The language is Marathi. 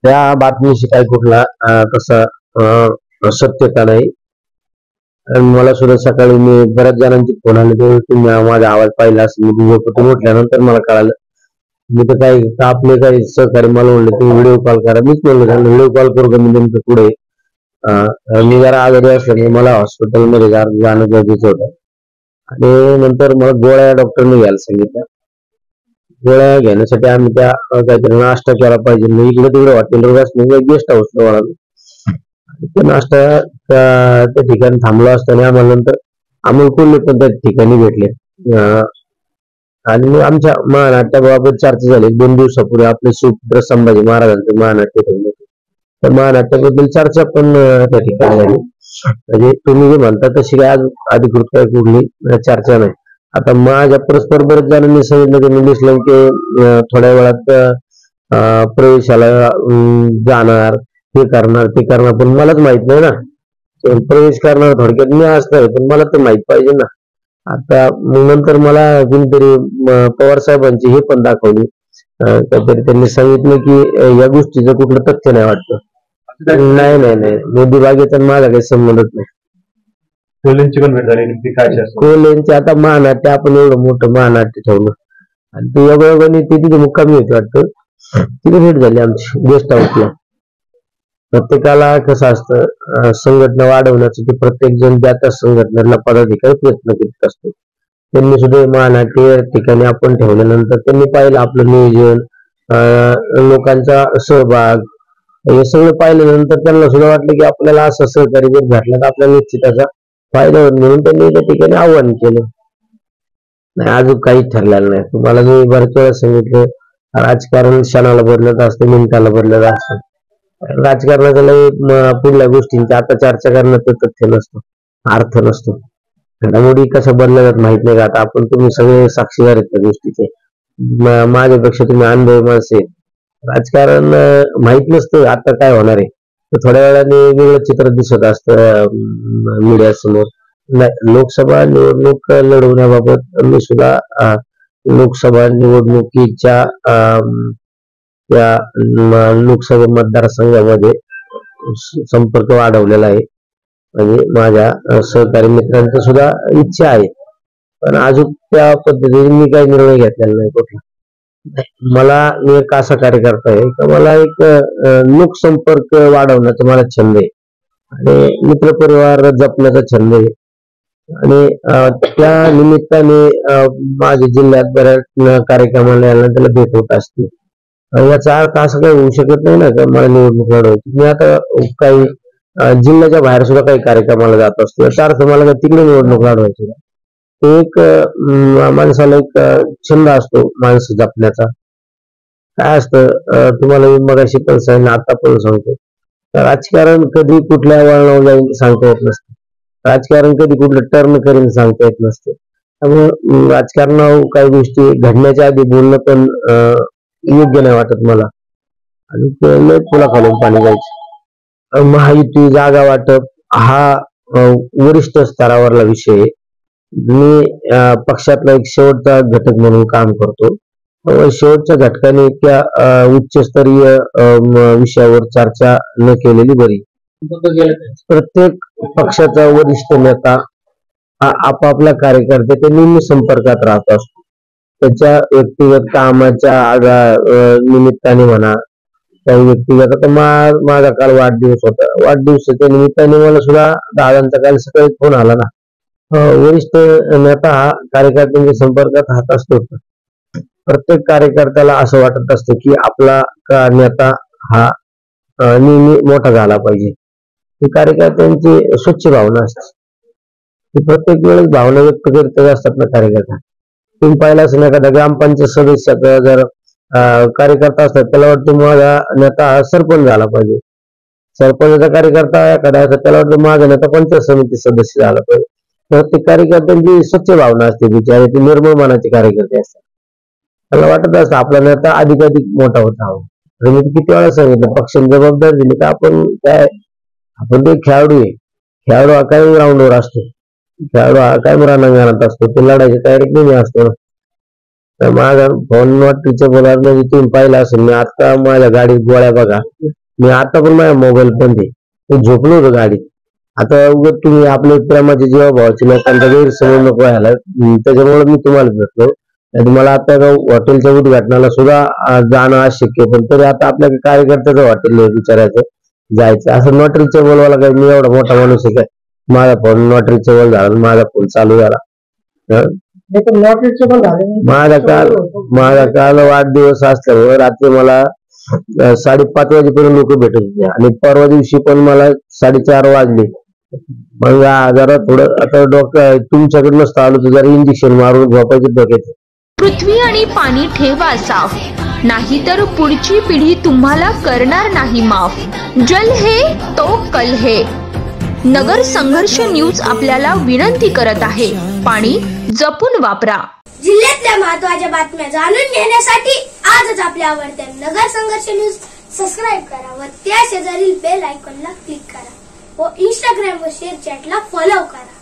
त्या बातमीशी काही कुठला तसा सत्यता नाही. आणि मला सुद्धा सकाळी मी बऱ्याच जणांचे फोन आले तेव्हा तुम्ही माझा आवाज पाहिला असेल. मी झोपेतून उठल्यानंतर मला कळालं. मी तर काही आपले काही सहकारी मला म्हणले तुम्ही व्हिडिओ कॉल करा. मीच म्हणलो त्यांना व्हिडिओ कॉल करू का, मी नेमकं पुढे मी जरा आजारी असल्याने मला हॉस्पिटलमध्ये जाणं गरजेचं होतं. आणि नंतर मला गोळ्या डॉक्टरने घ्यायला सांगितल्या. गोळ्या घेण्यासाठी आम्ही त्या काहीतरी नाश्ता केला पाहिजे. मी इकडे तिकडे हॉटेलवर असल्यामुळे गेस्ट हाऊसला वळालो. तो नाश्ता त्या ठिकाणी थांबलो असताना आम्हाला नंतर अमोल कोल्हे पण त्या ठिकाणी भेटले. आणि मग आमच्या महानाट्याबाबत चर्चा झाली. 2 दिवसापूर्वी आपले सुपुत्र संभाजी महाराजांचे महानाट्य ठेवले. तर महानाट्याबद्दल चर्चा पण त्या ठिकाणी झाली. म्हणजे तुम्ही जे म्हणता तशी काय अधिकृत काय कुठली चर्चा नाही. आता माझ्या परस्पर बरेच जणांनी सांगितलं की मी दिसलं की थोड्या वेळात प्रवेशाला जाणार, हे करणार ते करणार, पण मलाच माहित नाही ना. प्रवेश करणार थोडक्यात मी असणार, पण मला तर माहित पाहिजे ना. आता नंतर मला कोणतरी पवार साहेबांची हे पण दाखवली. काहीतरी त्यांनी सांगितलं की या गोष्टीचं कुठलं तथ्य नाही वाटतं. नाही नाही नाही, मोदी बागेचा माझा काही संबंधच नाही. कोल्हेंची पण भेट झाली काय? कोल्हेंचे आता महानाट्य आपण एवढं मोठं महानाट्य ठेवलं आणि ते योगायोगाने ते तिथे मुक्कामी होते वाटतं. तिथे भेट झाली आमची गेस्ट हाऊसला. प्रत्येकाला कसं असतं संघटना वाढवण्यासाठी प्रत्येक जण त्या त्या संघटनेला पदाधिकारी प्रयत्न करीत असतो. त्यांनी सुद्धा महानाट्य ठिकाणी आपण ठेवल्यानंतर त्यांनी पाहिलं आपलं नियोजन, लोकांचा सहभाग, हे सगळं पाहिल्यानंतर त्यांना सुद्धा वाटलं की आपल्याला असं सहकारी जर भेटला तर आपल्याला निश्चित फायदा होत, म्हणून त्यांनी त्या ठिकाणी आव्हान केलं. नाही अजून काहीच ठरलेलं नाही. तुम्हाला मी बऱ्याच वेळा सांगितलं राजकारण क्षणाला बदलत असतं, मिनिटाला बदलत असतं. राजकारणाच्या पुढल्या गोष्टींची आता चर्चा करण्याचं तथ्य नसतं, अर्थ नसतो. घडामोडी कशा बदलतात माहित नाही का. आता आपण तुम्ही सगळे साक्षीदार आहेत त्या गोष्टीचे. माझ्यापेक्षा तुम्ही अनुभवी माणसं आहेत. राजकारण माहित नसतं आता काय होणार आहे, तर थोड्या वेळाने वेगळं चित्र दिसत असतं मीडिया समोर. लोकसभा निवडणूक लढवण्याबाबत मी सुद्धा लोकसभा निवडणुकीच्या त्या लोकसभा मतदारसंघामध्ये संपर्क वाढवलेला आहे. म्हणजे माझ्या सहकारी मित्रांचं सुद्धा इच्छा आहे, पण अजून त्या पद्धतीने मी काही निर्णय घेतलेला नाही कुठला. मला मी एक असा कार्यकर्ता आहे की मला एक लोकसंपर्क वाढवण्याचा मला छंद आहे आणि मित्रपरिवार जपण्याचा छंद आहे. आणि त्या निमित्ताने माझ्या जिल्ह्यात बऱ्याच कार्यक्रमाला यायला त्याला भेट होत असते. याचा अर्थ असं काही होऊ शकत नाही ना का मला निवडणूक लढवायची. मी आता काही जिल्ह्याच्या बाहेर सुद्धा काही कार्यक्रमाला जात असतो, याचा अर्थ मला तिकडे निवडणूक लढवायची. एक माणसाला एक छंद असतो माणसं जपण्याचा. काय असतं तुम्हाला मी मगाशी पण सांगितलं, आता पण सांगतो, राजकारण कधी कुठल्या वळणावर जाईल सांगता येत नसतं. राजकारण कधी कुठलं टर्न करेल सांगता येत नसतं. त्यामुळे राजकारणावर काही गोष्टी घडण्याच्या आधी बोलणं पण योग्य नाही वाटत मला. आणि तुला खालून पाणी जायचं. महायुती जागा वाटप हा वरिष्ठ स्तरावरला विषय. मी पक्षातला एक शेवटचा घटक म्हणून काम करतो. शेवटच्या घटकाने इतक्या उच्चस्तरीय विषयावर चर्चा न केलेली बरी. प्रत्येक पक्षाचा वरिष्ठ नेता आपापल्या कार्यकर्त्याच्या नेहमी संपर्कात राहत असतो. त्याच्या व्यक्तिगत कामाच्या निमित्ताने म्हणा, काही व्यक्तिगत, आता माझा काल वाढदिवस होता, वाढदिवसाच्या निमित्ताने मला सुद्धा दादांचा काल सकाळी फोन आला ना. वरिष्ठ नेता हा कार्यकर्त्यांच्या संपर्कात राहत असतो. प्रत्येक कार्यकर्त्याला असं वाटत असतं की आपला नेता हा नेहमी मोठा झाला पाहिजे. ही कार्यकर्त्यांची स्वच्छ भावना असते. ती प्रत्येक वेळेस भावना व्यक्त करत असतात ना कार्यकर्ता. तुम्ही पाहिला असेल एखाद्या ग्रामपंचायत सदस्याचा जर कार्यकर्ता असतात, त्याला वाटतं माझा नेता हा सरपंच झाला पाहिजे. सरपंचाचा कार्यकर्ता एखादा असतात, त्याला वाटतं माझा नेता पंचायत समिती सदस्य झाला पाहिजे. प्रत्येक कार्यकर्त्यांची स्वच्छ भावना असते, बिचारे ते निर्मळ मनाचे कार्यकर्ते असतात. त्याला वाटत असतं आपला नेता अधिकाधिक मोठा होता हवा. मी किती वेळा सांगितलं, पक्षाने जबाबदारी दिली तर आपण ते खेळाडू आहे. खेळाडू हा काय ग्राउंडवर असतो, खेळाडू हा काय रणांगणात असतो, तो लढायच्या तयारीत नेहमी असतो. तर माझा फोन नॉट रिचेबल म्हणजे तुम्ही पाहिला असेल, मी आता माझ्या गाडीत गोळ्या बघा, मी आता पण माझ्या मोबाईल बंद आहे, मी झोपलो होतो गाडीत. आता उगाच तुम्ही आपले प्रेमाचे जीवाभावाचे लोकांचा गैरसमज नको व्हायला, त्याच्यामुळे मी तुम्हाला भेटलो. आणि मला आता हॉटेलच्या उद्घाटनाला सुद्धा जाणं अशक्य, पण तरी आता आपल्या कार्यकर्त्याचं हॉटेल विचारायचं जायचं, असं नॉट रिचेबल वाला काय मी एवढा मोठा माणूस आहे काय माझा फोन नॉट रिचेबल झाला, माझा फोन चालू झाला. माझा काल वाढदिवस असल्यामुळे रात्री मला 5:30 वाजेपर्यंत लोक भेटत होते आणि परवा दिवशी पण मला 4:30 वाजले. मग जरा थोडं आता डॉक्टर तुमच्याकडे नसतं आलो तर जरा इंजेक्शन मारून झोपायचे डोक्याचे. पृथ्वी आणि पाणी ठेवा साफ, नाहीतर पुढची पिढी तुम्हाला करणार नाही माफ. जल है तो कल है. नगर संघर्ष न्यूज आपल्याला विनंती करत आहे, पाणी जपून वापरा. जिल्ह्यातल्या महत्त्वाच्या बातम्या जाणून घेण्यासाठी आजच आपल्या आवडत्या नगर संघर्ष न्यूज सबस्क्राईब करा व त्या शेजारील बेल आयकॉनला क्लिक करा व इंस्टाग्राम व शेअर चॅटला फॉलो करा.